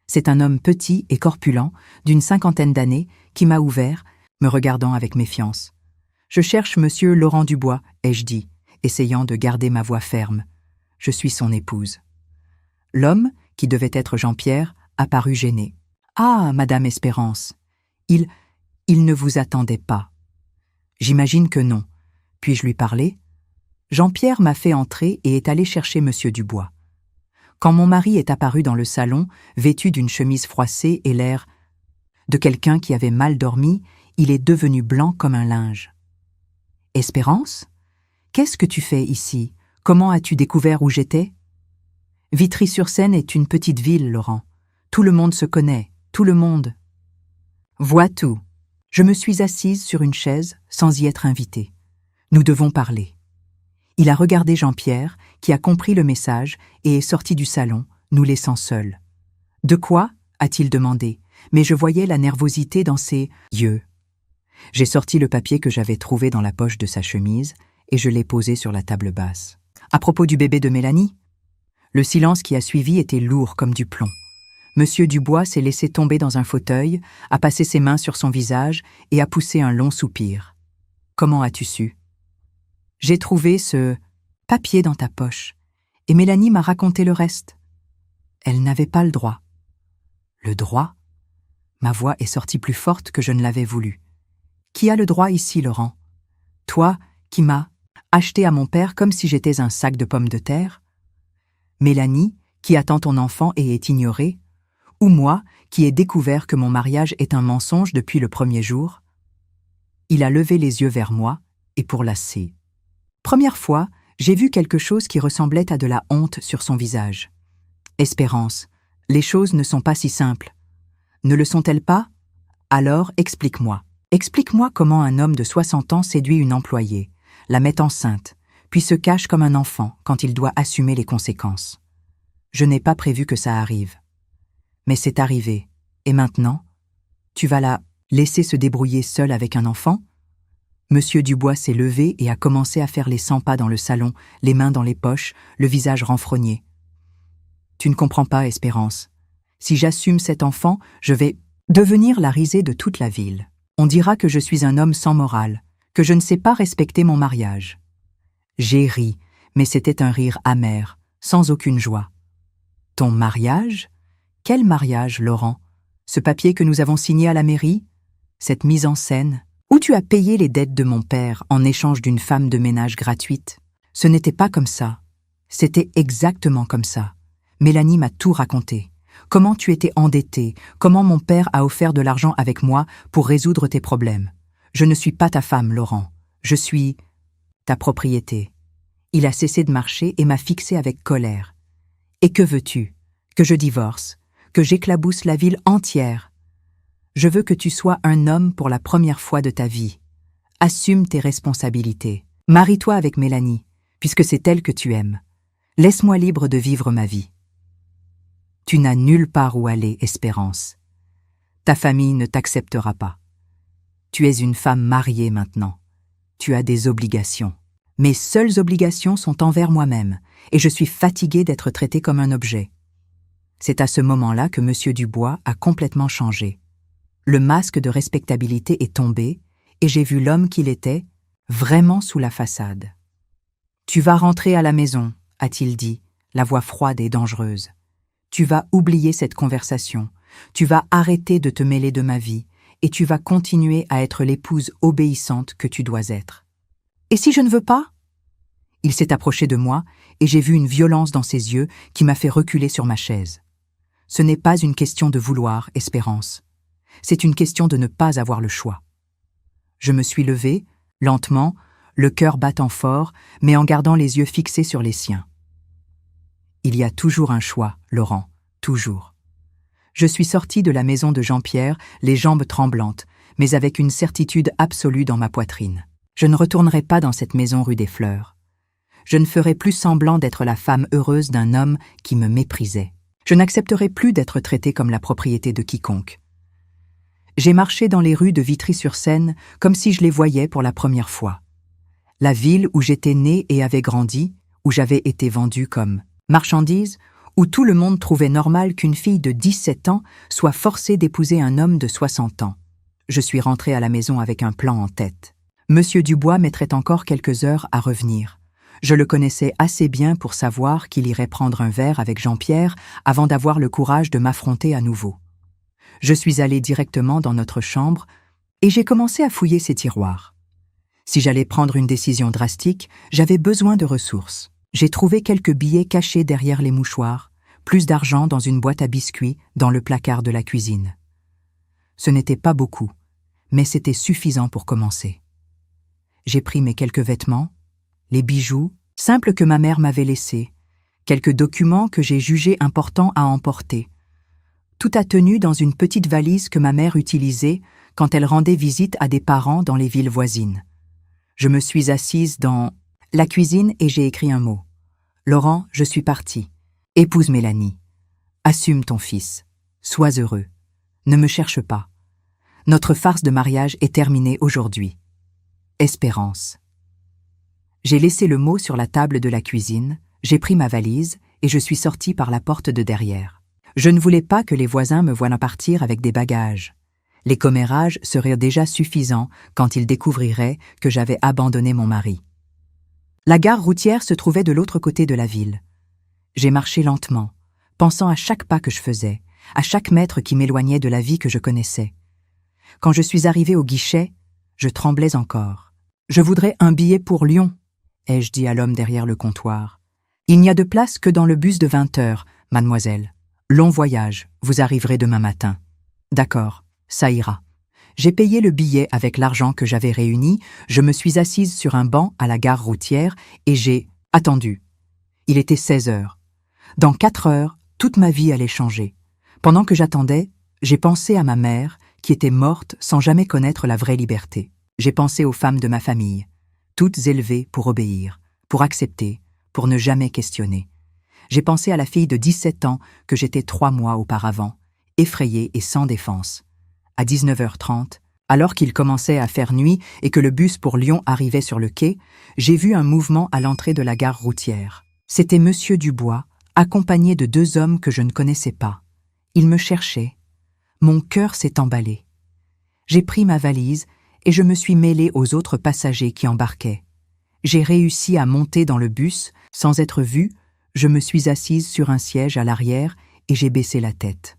C'est un homme petit et corpulent, d'une 50aine d'années, qui m'a ouvert, me regardant avec méfiance. « Je cherche monsieur Laurent Dubois », ai-je dit, essayant de garder ma voix ferme. Je suis son épouse. L'homme, qui devait être Jean-Pierre, apparut gêné. « Ah, Madame Espérance, il ne vous attendait pas. » J'imagine que non. Puis-je lui parler? Jean-Pierre m'a fait entrer et est allé chercher monsieur Dubois. Quand mon mari est apparu dans le salon, vêtu d'une chemise froissée et l'air de quelqu'un qui avait mal dormi, il est devenu blanc comme un linge. « Espérance? Qu'est-ce que tu fais ici? Comment as-tu découvert où j'étais? » Vitry-sur-Seine est une petite ville, Laurent. Tout le monde se connaît, tout le monde. Vois tout. Je me suis assise sur une chaise sans y être invitée. Nous devons parler. Il a regardé Jean-Pierre, qui a compris le message et est sorti du salon, nous laissant seuls. « De quoi ?» a-t-il demandé, mais je voyais la nervosité dans ses yeux. J'ai sorti le papier que j'avais trouvé dans la poche de sa chemise et je l'ai posé sur la table basse. « À propos du bébé de Mélanie ?» Le silence qui a suivi était lourd comme du plomb. Monsieur Dubois s'est laissé tomber dans un fauteuil, a passé ses mains sur son visage et a poussé un long soupir. Comment as-tu su? J'ai trouvé ce papier dans ta poche, et Mélanie m'a raconté le reste. Elle n'avait pas le droit. Le droit? Ma voix est sortie plus forte que je ne l'avais voulu. Qui a le droit ici, Laurent? Toi, qui m'as acheté à mon père comme si j'étais un sac de pommes de terre? Mélanie, qui attend ton enfant et est ignorée? Ou moi, qui ai découvert que mon mariage est un mensonge depuis le premier jour? Il a levé les yeux vers moi, et pour lasser. Première fois, j'ai vu quelque chose qui ressemblait à de la honte sur son visage. Espérance, les choses ne sont pas si simples. Ne le sont-elles pas? Alors explique-moi. Explique-moi comment un homme de 60 ans séduit une employée, la met enceinte, puis se cache comme un enfant quand il doit assumer les conséquences. Je n'ai pas prévu que ça arrive. Mais c'est arrivé. Et maintenant? Tu vas la laisser se débrouiller seule avec un enfant? Monsieur Dubois s'est levé et a commencé à faire les 100 pas dans le salon, les mains dans les poches, le visage renfrogné. Tu ne comprends pas, Espérance. Si j'assume cet enfant, je vais devenir la risée de toute la ville. On dira que je suis un homme sans morale, que je ne sais pas respecter mon mariage. J'ai ri, mais c'était un rire amer, sans aucune joie. Ton mariage? Quel mariage, Laurent? Ce papier que nous avons signé à la mairie? Cette mise en scène? Où tu as payé les dettes de mon père en échange d'une femme de ménage gratuite? Ce n'était pas comme ça. C'était exactement comme ça. Mélanie m'a tout raconté. Comment tu étais endetté, comment mon père a offert de l'argent avec moi pour résoudre tes problèmes. Je ne suis pas ta femme, Laurent. Je suis ta propriété. Il a cessé de marcher et m'a fixé avec colère. Et que veux-tu? Que je divorce? Que j'éclabousse la ville entière? Je veux que tu sois un homme pour la première fois de ta vie. Assume tes responsabilités. Marie-toi avec Mélanie, puisque c'est elle que tu aimes. Laisse-moi libre de vivre ma vie. Tu n'as nulle part où aller, Espérance. Ta famille ne t'acceptera pas. Tu es une femme mariée maintenant. Tu as des obligations. Mes seules obligations sont envers moi-même, et je suis fatiguée d'être traitée comme un objet. C'est à ce moment-là que M. Dubois a complètement changé. Le masque de respectabilité est tombé, et j'ai vu l'homme qu'il était, vraiment sous la façade. « Tu vas rentrer à la maison », a-t-il dit, la voix froide et dangereuse. « Tu vas oublier cette conversation, tu vas arrêter de te mêler de ma vie, et tu vas continuer à être l'épouse obéissante que tu dois être. » « Et si je ne veux pas ?» Il s'est approché de moi, et j'ai vu une violence dans ses yeux qui m'a fait reculer sur ma chaise. Ce n'est pas une question de vouloir, Espérance. C'est une question de ne pas avoir le choix. Je me suis levée, lentement, le cœur battant fort, mais en gardant les yeux fixés sur les siens. Il y a toujours un choix, Laurent, toujours. Je suis sortie de la maison de Jean-Pierre, les jambes tremblantes, mais avec une certitude absolue dans ma poitrine. Je ne retournerai pas dans cette maison rue des Fleurs. Je ne ferai plus semblant d'être la femme heureuse d'un homme qui me méprisait. Je n'accepterai plus d'être traitée comme la propriété de quiconque. J'ai marché dans les rues de Vitry-sur-Seine comme si je les voyais pour la première fois. La ville où j'étais née et avais grandi, où j'avais été vendue comme marchandise, où tout le monde trouvait normal qu'une fille de 17 ans soit forcée d'épouser un homme de 60 ans. Je suis rentrée à la maison avec un plan en tête. Monsieur Dubois mettrait encore quelques heures à revenir. Je le connaissais assez bien pour savoir qu'il irait prendre un verre avec Jean-Pierre avant d'avoir le courage de m'affronter à nouveau. Je suis allée directement dans notre chambre et j'ai commencé à fouiller ses tiroirs. Si j'allais prendre une décision drastique, j'avais besoin de ressources. J'ai trouvé quelques billets cachés derrière les mouchoirs, plus d'argent dans une boîte à biscuits dans le placard de la cuisine. Ce n'était pas beaucoup, mais c'était suffisant pour commencer. J'ai pris mes quelques vêtements, les bijoux, simples que ma mère m'avait laissés, quelques documents que j'ai jugés importants à emporter. Tout a tenu dans une petite valise que ma mère utilisait quand elle rendait visite à des parents dans les villes voisines. Je me suis assise dans la cuisine et j'ai écrit un mot. « Laurent, je suis partie. Épouse Mélanie. Assume ton fils. Sois heureux. Ne me cherche pas. Notre farce de mariage est terminée aujourd'hui. Espérance. » J'ai laissé le mot sur la table de la cuisine, j'ai pris ma valise et je suis sortie par la porte de derrière. Je ne voulais pas que les voisins me voient partir avec des bagages. Les commérages seraient déjà suffisants quand ils découvriraient que j'avais abandonné mon mari. La gare routière se trouvait de l'autre côté de la ville. J'ai marché lentement, pensant à chaque pas que je faisais, à chaque mètre qui m'éloignait de la vie que je connaissais. Quand je suis arrivé au guichet, je tremblais encore. « Je voudrais un billet pour Lyon », ai-je dit à l'homme derrière le comptoir. « Il n'y a de place que dans le bus de 20 heures, mademoiselle. Long voyage, vous arriverez demain matin. » « D'accord, ça ira. » J'ai payé le billet avec l'argent que j'avais réuni, je me suis assise sur un banc à la gare routière et j'ai attendu. Il était 16 heures. Dans 4 heures, toute ma vie allait changer. Pendant que j'attendais, j'ai pensé à ma mère, qui était morte sans jamais connaître la vraie liberté. J'ai pensé aux femmes de ma famille, toutes élevées pour obéir, pour accepter, pour ne jamais questionner. J'ai pensé à la fille de 17 ans que j'étais 3 mois auparavant, effrayée et sans défense. À 19h30, alors qu'il commençait à faire nuit et que le bus pour Lyon arrivait sur le quai, j'ai vu un mouvement à l'entrée de la gare routière. C'était Monsieur Dubois, accompagné de 2 hommes que je ne connaissais pas. Il me cherchait. Mon cœur s'est emballé. J'ai pris ma valise et je me suis mêlée aux autres passagers qui embarquaient. J'ai réussi à monter dans le bus, sans être vue, je me suis assise sur un siège à l'arrière et j'ai baissé la tête.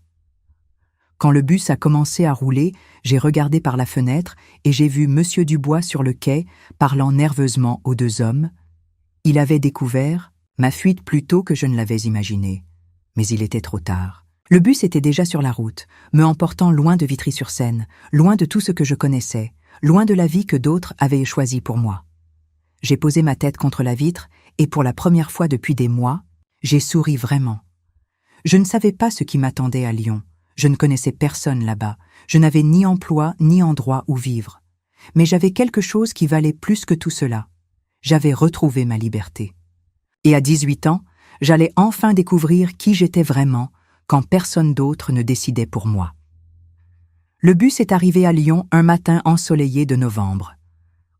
Quand le bus a commencé à rouler, j'ai regardé par la fenêtre et j'ai vu Monsieur Dubois sur le quai, parlant nerveusement aux 2 hommes. Il avait découvert ma fuite plus tôt que je ne l'avais imaginé. Mais il était trop tard. Le bus était déjà sur la route, me emportant loin de Vitry-sur-Seine, loin de tout ce que je connaissais, loin de la vie que d'autres avaient choisie pour moi. J'ai posé ma tête contre la vitre et pour la première fois depuis des mois, j'ai souri vraiment. Je ne savais pas ce qui m'attendait à Lyon. Je ne connaissais personne là-bas. Je n'avais ni emploi ni endroit où vivre. Mais j'avais quelque chose qui valait plus que tout cela. J'avais retrouvé ma liberté. Et à 18 ans, j'allais enfin découvrir qui j'étais vraiment quand personne d'autre ne décidait pour moi. Le bus est arrivé à Lyon un matin ensoleillé de novembre.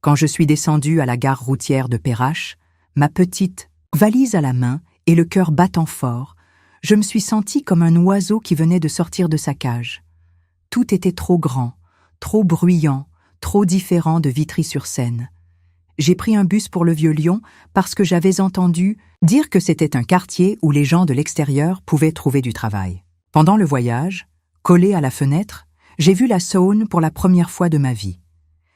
Quand je suis descendue à la gare routière de Perrache, ma petite valise à la main et le cœur battant fort, je me suis sentie comme un oiseau qui venait de sortir de sa cage. Tout était trop grand, trop bruyant, trop différent de Vitry-sur-Seine. J'ai pris un bus pour le Vieux-Lyon parce que j'avais entendu dire que c'était un quartier où les gens de l'extérieur pouvaient trouver du travail. Pendant le voyage, collée à la fenêtre, j'ai vu la Saône pour la première fois de ma vie.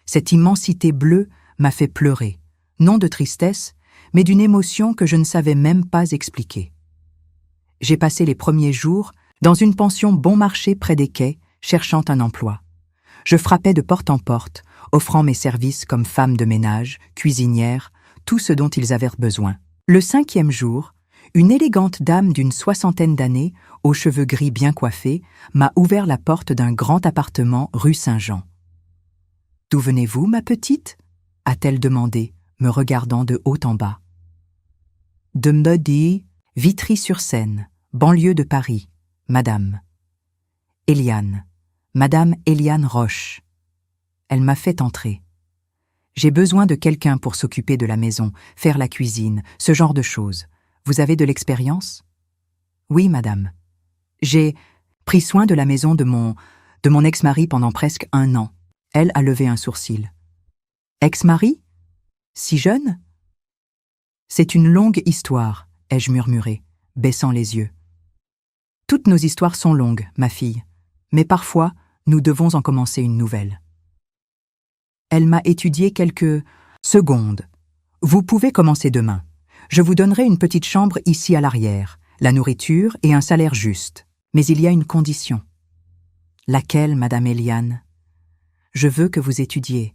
Cette immensité bleue m'a fait pleurer, non de tristesse, mais d'une émotion que je ne savais même pas expliquer. J'ai passé les premiers jours dans une pension bon marché près des quais, cherchant un emploi. Je frappais de porte en porte, offrant mes services comme femme de ménage, cuisinière, tout ce dont ils avaient besoin. Le 5e jour, une élégante dame d'une 60aine d'années, aux cheveux gris bien coiffés, m'a ouvert la porte d'un grand appartement rue Saint-Jean. « D'où venez-vous, ma petite » a-t-elle demandé, me regardant de haut en bas. « De Modi, Vitry-sur-Seine, banlieue de Paris, madame. »« Éliane, madame Éliane Roche. » Elle m'a fait entrer. J'ai besoin de quelqu'un pour s'occuper de la maison, faire la cuisine, ce genre de choses. Vous avez de l'expérience ? Oui, madame. J'ai pris soin de la maison de mon ex-mari pendant presque 1 an. Elle a levé un sourcil. Ex-mari ? Si jeune ? C'est une longue histoire, ai-je murmuré, baissant les yeux. Toutes nos histoires sont longues, ma fille, mais parfois, nous devons en commencer une nouvelle. Elle m'a étudié quelques secondes. Vous pouvez commencer demain. Je vous donnerai une petite chambre ici à l'arrière, la nourriture et un salaire juste. Mais il y a une condition. Laquelle, madame Éliane ? Je veux que vous étudiez.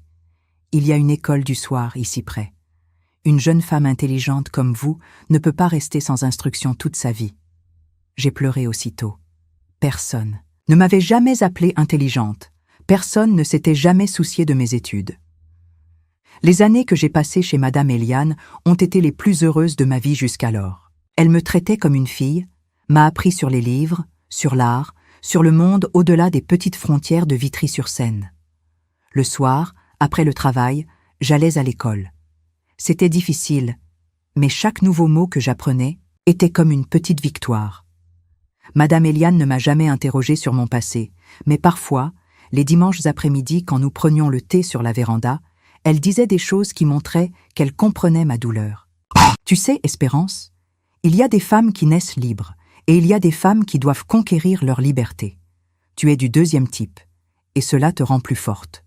Il y a une école du soir ici près. Une jeune femme intelligente comme vous ne peut pas rester sans instruction toute sa vie. J'ai pleuré aussitôt. Personne ne m'avait jamais appelée intelligente. Personne ne s'était jamais soucié de mes études. Les années que j'ai passées chez madame Éliane ont été les plus heureuses de ma vie jusqu'alors. Elle me traitait comme une fille, m'a appris sur les livres, sur l'art, sur le monde au-delà des petites frontières de Vitry-sur-Seine. Le soir, après le travail, j'allais à l'école. C'était difficile, mais chaque nouveau mot que j'apprenais était comme une petite victoire. Madame Eliane ne m'a jamais interrogée sur mon passé, mais parfois, les dimanches après-midi, quand nous prenions le thé sur la véranda, elle disait des choses qui montraient qu'elle comprenait ma douleur. Tu sais, Espérance, il y a des femmes qui naissent libres, et il y a des femmes qui doivent conquérir leur liberté. Tu es du deuxième type, et cela te rend plus forte.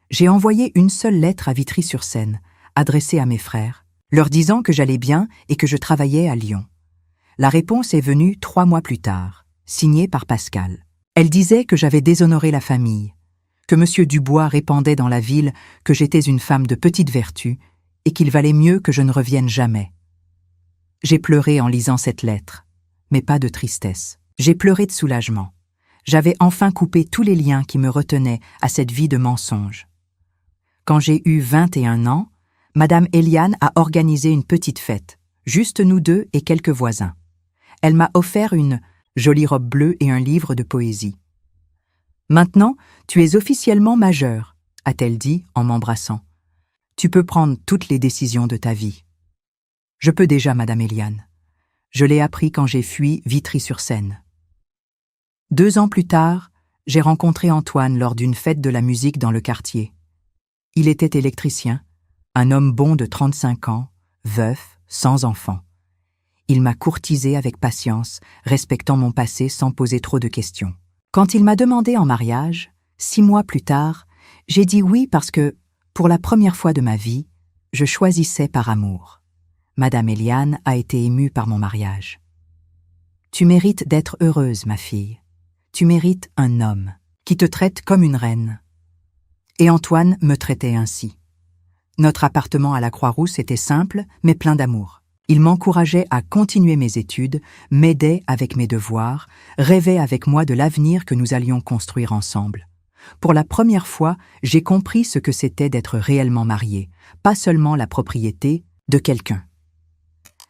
J'ai envoyé une seule lettre à Vitry-sur-Seine, adressée à mes frères, leur disant que j'allais bien et que je travaillais à Lyon. La réponse est venue 3 mois plus tard, signée par Pascal. Elle disait que j'avais déshonoré la famille, que M. Dubois répandait dans la ville que j'étais une femme de petite vertu et qu'il valait mieux que je ne revienne jamais. J'ai pleuré en lisant cette lettre, mais pas de tristesse. J'ai pleuré de soulagement. J'avais enfin coupé tous les liens qui me retenaient à cette vie de mensonge. Quand j'ai eu 21 ans, Madame Eliane a organisé une petite fête, juste nous deux et quelques voisins. Elle m'a offert une jolie robe bleue et un livre de poésie. « Maintenant, tu es officiellement majeure, a-t-elle dit en m'embrassant. Tu peux prendre toutes les décisions de ta vie. Je peux déjà, Madame Eliane. Je l'ai appris quand j'ai fui Vitry-sur-Seine. 2 ans plus tard, j'ai rencontré Antoine lors d'une fête de la musique dans le quartier. Il était électricien, un homme bon de 35 ans, veuf, sans enfant. Il m'a courtisée avec patience, respectant mon passé sans poser trop de questions. Quand il m'a demandé en mariage, 6 mois plus tard, j'ai dit oui parce que, pour la première fois de ma vie, je choisissais par amour. Madame Eliane a été émue par mon mariage. Tu mérites d'être heureuse, ma fille. Tu mérites un homme qui te traite comme une reine. Et Antoine me traitait ainsi. Notre appartement à la Croix-Rousse était simple, mais plein d'amour. Il m'encourageait à continuer mes études, m'aidait avec mes devoirs, rêvait avec moi de l'avenir que nous allions construire ensemble. Pour la première fois, j'ai compris ce que c'était d'être réellement marié, pas seulement la propriété de quelqu'un.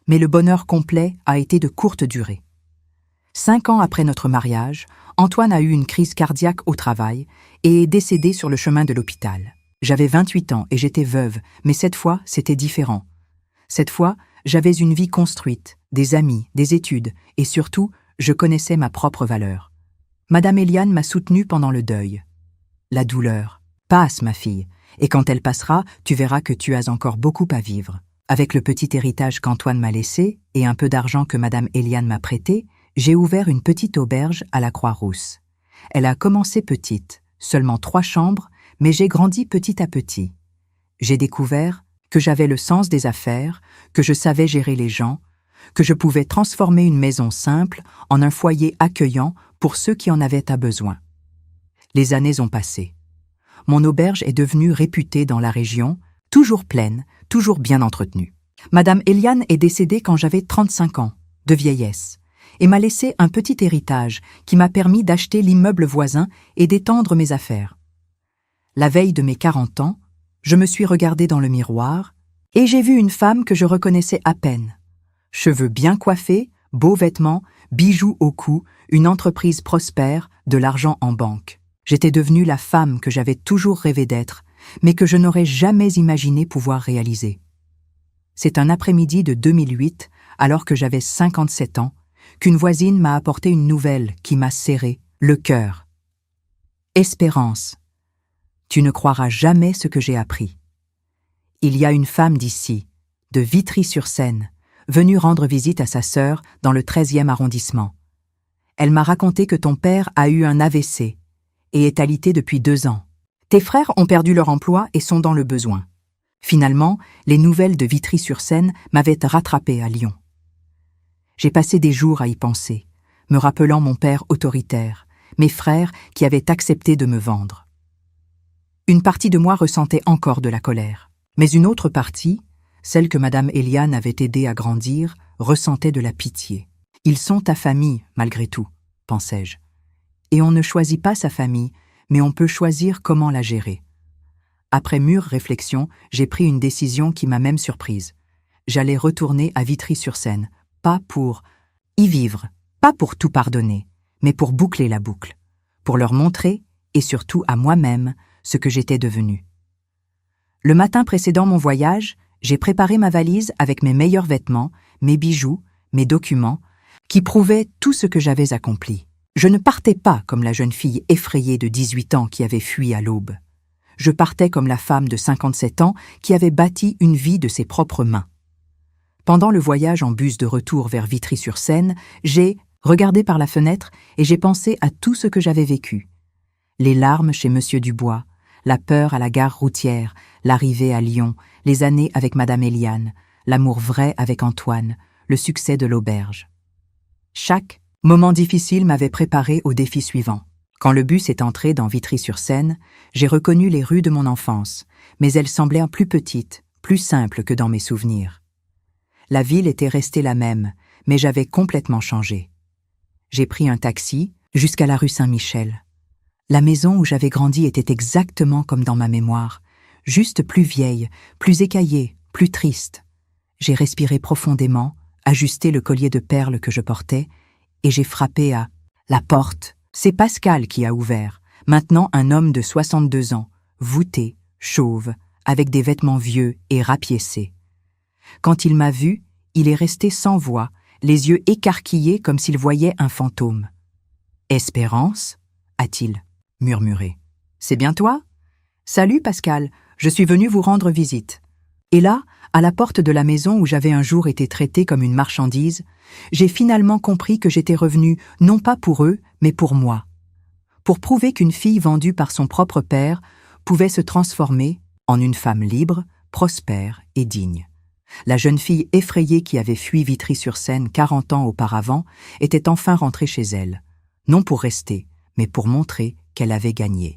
Mais le bonheur complet a été de courte durée. 5 ans après notre mariage, Antoine a eu une crise cardiaque au travail et est décédé sur le chemin de l'hôpital. J'avais 28 ans et j'étais veuve, mais cette fois, c'était différent. Cette fois, j'avais une vie construite, des amis, des études, et surtout, je connaissais ma propre valeur. Madame Eliane m'a soutenue pendant le deuil. La douleur passe, ma fille, et quand elle passera, tu verras que tu as encore beaucoup à vivre. Avec le petit héritage qu'Antoine m'a laissé et un peu d'argent que Madame Eliane m'a prêté, j'ai ouvert une petite auberge à la Croix-Rousse. Elle a commencé petite, seulement 3 chambres, mais j'ai grandi petit à petit. J'ai découvert que j'avais le sens des affaires, que je savais gérer les gens, que je pouvais transformer une maison simple en un foyer accueillant pour ceux qui en avaient besoin. Les années ont passé. Mon auberge est devenue réputée dans la région, toujours pleine, toujours bien entretenue. Madame Eliane est décédée quand j'avais 35 ans, de vieillesse, et m'a laissé un petit héritage qui m'a permis d'acheter l'immeuble voisin et d'étendre mes affaires. La veille de mes 40 ans, je me suis regardée dans le miroir et j'ai vu une femme que je reconnaissais à peine. Cheveux bien coiffés, beaux vêtements, bijoux au cou, une entreprise prospère, de l'argent en banque. J'étais devenue la femme que j'avais toujours rêvé d'être, mais que je n'aurais jamais imaginé pouvoir réaliser. C'est un après-midi de 2008, alors que j'avais 57 ans, qu'une voisine m'a apporté une nouvelle qui m'a serré le cœur. « Espérance, tu ne croiras jamais ce que j'ai appris. Il y a une femme d'ici, de Vitry-sur-Seine, venue rendre visite à sa sœur dans le 13e arrondissement. Elle m'a raconté que ton père a eu un AVC et est alité depuis 2 ans. Tes frères ont perdu leur emploi et sont dans le besoin. Finalement, les nouvelles de Vitry-sur-Seine m'avaient rattrapé à Lyon. J'ai passé des jours à y penser, me rappelant mon père autoritaire, mes frères qui avaient accepté de me vendre. Une partie de moi ressentait encore de la colère, mais une autre partie, celle que Madame Eliane avait aidé à grandir, ressentait de la pitié. Ils sont ta famille, malgré tout, pensais-je. Et on ne choisit pas sa famille, mais on peut choisir comment la gérer. Après mûre réflexion, j'ai pris une décision qui m'a même surprise. J'allais retourner à Vitry-sur-Seine, pas pour y vivre, pas pour tout pardonner, mais pour boucler la boucle, pour leur montrer, et surtout à moi-même, ce que j'étais devenue. Le matin précédant mon voyage, j'ai préparé ma valise avec mes meilleurs vêtements, mes bijoux, mes documents, qui prouvait tout ce que j'avais accompli. Je ne partais pas comme la jeune fille effrayée de 18 ans qui avait fui à l'aube. Je partais comme la femme de 57 ans qui avait bâti une vie de ses propres mains. Pendant le voyage en bus de retour vers Vitry-sur-Seine, j'ai regardé par la fenêtre et j'ai pensé à tout ce que j'avais vécu. Les larmes chez Monsieur Dubois, la peur à la gare routière, l'arrivée à Lyon, les années avec Madame Eliane, l'amour vrai avec Antoine, le succès de l'auberge. Chaque moment difficile m'avait préparé au défi suivant. Quand le bus est entré dans Vitry-sur-Seine, j'ai reconnu les rues de mon enfance, mais elles semblaient plus petites, plus simples que dans mes souvenirs. La ville était restée la même, mais j'avais complètement changé. J'ai pris un taxi jusqu'à la rue Saint-Michel. La maison où j'avais grandi était exactement comme dans ma mémoire, juste plus vieille, plus écaillée, plus triste. J'ai respiré profondément, ajusté le collier de perles que je portais, et j'ai frappé à la porte. C'est Pascal qui a ouvert, maintenant un homme de 62 ans, voûté, chauve, avec des vêtements vieux et rapiécés. Quand il m'a vu, il est resté sans voix, les yeux écarquillés comme s'il voyait un fantôme. « Espérance » a-t-il murmuré. « C'est bien toi ? Salut Pascal, je suis venu vous rendre visite. » Et là, à la porte de la maison où j'avais un jour été traitée comme une marchandise, j'ai finalement compris que j'étais revenue non pas pour eux, mais pour moi. Pour prouver qu'une fille vendue par son propre père pouvait se transformer en une femme libre, prospère et digne. La jeune fille effrayée qui avait fui Vitry-sur-Seine 40 ans auparavant était enfin rentrée chez elle, non pour rester, mais pour montrer qu'elle avait gagné.